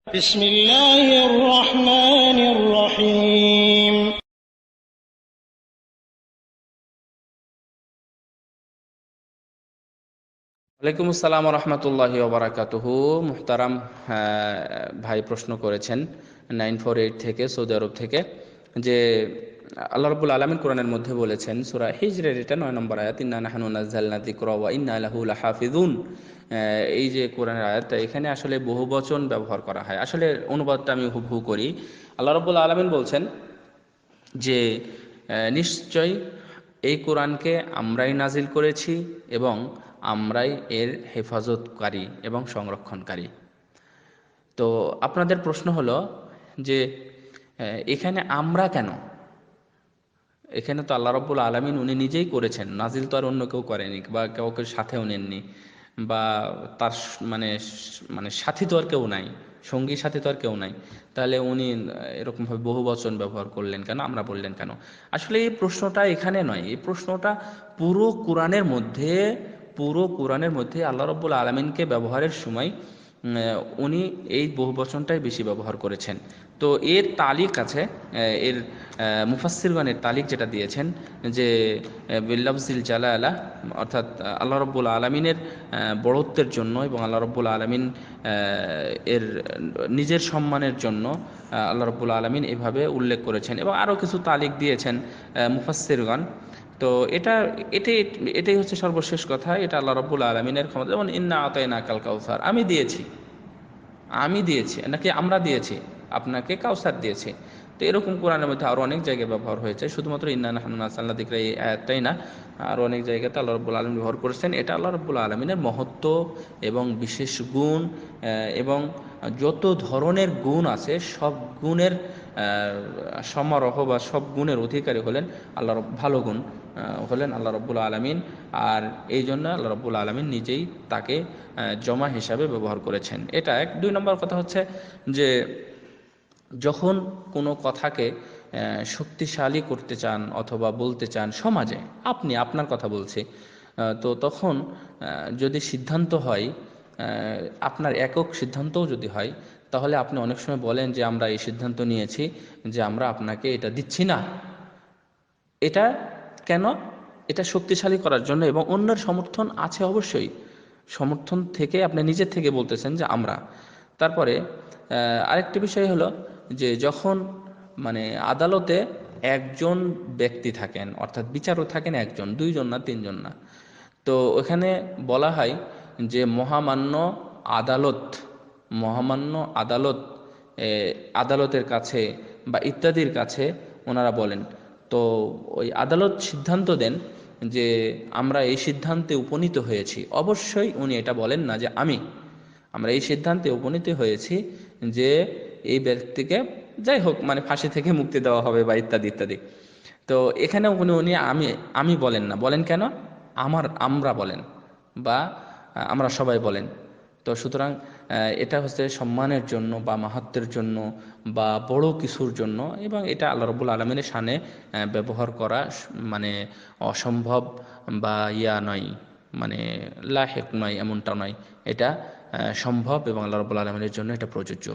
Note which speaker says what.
Speaker 1: بسم الله الرحمن الرحيم
Speaker 2: ওয়ালাইকুম আসসালাম রহমতুল্লাহি ওবরাকাতুহু। মুহতারাম ভাই প্রশ্ন করেছেন 948 থেকে, সৌদি আরব থেকে, যে আল্লাহ রাব্বুল আলামিন কোরআনের মধ্যে বলেছেন, সূরা হিজরের এটা 9 নম্বর আয়াত, ইন্না নাহনু নাযালনা যিকরা ওয়া ইন্না লাহু লাহাফিজুন। এই যে কোরআনের আয়াতটা, এখানে আসলে বহুবচন ব্যবহার করা হয়। আসলে অনুবাদটা আমি হুবহু করি। আল্লাহ রাব্বুল আলামিন বলছেন যে নিশ্চয় এই কোরআনকে আমরাই নাজিল করেছি এবং আমরাই এর হেফাজতকারী এবং সংরক্ষণকারী। তো আপনাদের প্রশ্ন হলো যে এখানে আমরা কেন? এখানে তো আল্লাহ রাব্বুল আলামিন উনি নিজেই করেছেন, নাজিল তো আর অন্য কেউ করেনি বা কাউকে সাথেও নেননি, বা তার মানে মানে সাথী তো আর কেউ নাই, সঙ্গী সাথী তো আর কেউ নাই। তাহলে উনি এরকমভাবে বহু বচন ব্যবহার করলেন কেন, আমরা বললেন কেন? আসলে এই প্রশ্নটা এখানে নয়, এই প্রশ্নটা পুরো কোরআনের মধ্যে, পুরো কোরআনের মধ্যে আল্লাহ রাব্বুল আলামিনকে ব্যবহারের সময় উনি এই বহুবচনটাই বেশি ব্যবহার করেছেন। তো এর তালিক আছে, এর মুফাসসিরগণের তালিক যেটা দিয়েছেন যে বিল্লাফজিল জালালা, অর্থাৎ আল্লাহ রাব্বুল আলামিনের বড়ত্বের জন্য এবং আল্লাহ রাব্বুল আলামিন এর নিজের সম্মানের জন্য আল্লাহ রাব্বুল আলামিন এভাবে উল্লেখ করেছেন, এবং আরও কিছু তালিক দিয়েছেন মুফাসসিরগণ। তো এটাই এটাই হচ্ছে সর্বশেষ কথা। এটা আল্লাহ রাব্বুল আলামিনের ক্ষমতা। যেমন ইন্না আতাইনা কাল কাউসার, আমি দিয়েছি নাকি আমরা দিয়েছি, আপনাকে কাউসার দিয়েছি। তো এরকম কোরআনের মধ্যে আরও অনেক জায়গায় ব্যবহার হয়েছে, শুধুমাত্র ইন্না নাহনু নাযালনা যিকরা এই আয়াতটাই না, আরও অনেক জায়গাতে আল্লাহ রাব্বুল আলামিন ব্যবহার করেছেন। এটা আল্লাহ রাব্বুল আলামিনের মহত্ব এবং বিশেষ গুণ, এবং যত ধরনের গুণ আছে সব গুণের সমারোহ বা সব গুণের অধিকারী হলেন ভালো গুণ হলেন আল্লাহ রাব্বুল আলামিন। আর এই জন্য আল্লাহ রাব্বুল আলামিন নিজেই তাকে জমা হিসাবে ব্যবহার করেছেন। এটা এক। 2 নম্বর কথা হচ্ছে যে যখন কোনো কথাকে শক্তিশালী করতে চান অথবা বলতে চান সমাজে, আপনার কথা বলছি, তো তখন যদি সিদ্ধান্ত হয়, আপনার একক সিদ্ধান্তও যদি হয়, তাহলে আপনি অনেক সময় বলেন যে আমরা এই সিদ্ধান্ত নিয়েছি যে আমরা আপনাকে এটা দিচ্ছি না। এটা কেন? এটা শক্তিশালী করার জন্য, এবং অন্যের সমর্থন আছে অবশ্যই, সমর্থন থেকে আপনি নিজের থেকে বলতেছেন যে আমরা। তারপরে আরেকটি বিষয় হলো যে যখন মানে আদালতে একজন ব্যক্তি থাকেন, অর্থাৎ বিচারক থাকেন একজন, দুইজন না, তিনজন না। তো ওখানে বলা হয় যে আদালত মহামান্য আদালত, এ, আদালতের কাছে বা ইত্যাদির কাছে ওনারা বলেন। তো ওই আদালত সিদ্ধান্ত দেন যে আমরা এই সিদ্ধান্তে উপনীত হয়েছি। অবশ্যই উনি এটা বলেন না যে আমরা এই সিদ্ধান্তে উপনীত হয়েছি যে এই ব্যক্তিকে যাই হোক মানে ফাঁসি থেকে মুক্তি দেওয়া হবে বা ইত্যাদি ইত্যাদি। তো এখানে উনি উনি আমি আমি বলেন না, বলেন কেন? আমরা বলেন, বা আমরা সবাই বলেন। তো সুতরাং এটা হচ্ছে সম্মানের জন্য বা মাহাত্ম্যের জন্য বা বড় কিছুর জন্য, এবং এটা আল্লাহ রাব্বুল আলামিনের শানে ব্যবহার করা মানে অসম্ভব বা নয়, মানে লাহেক নয়, এমনটা নয়। এটা সম্ভব এবং আল্লাহ রাব্বুল আলামিনের জন্য এটা প্রযোজ্য।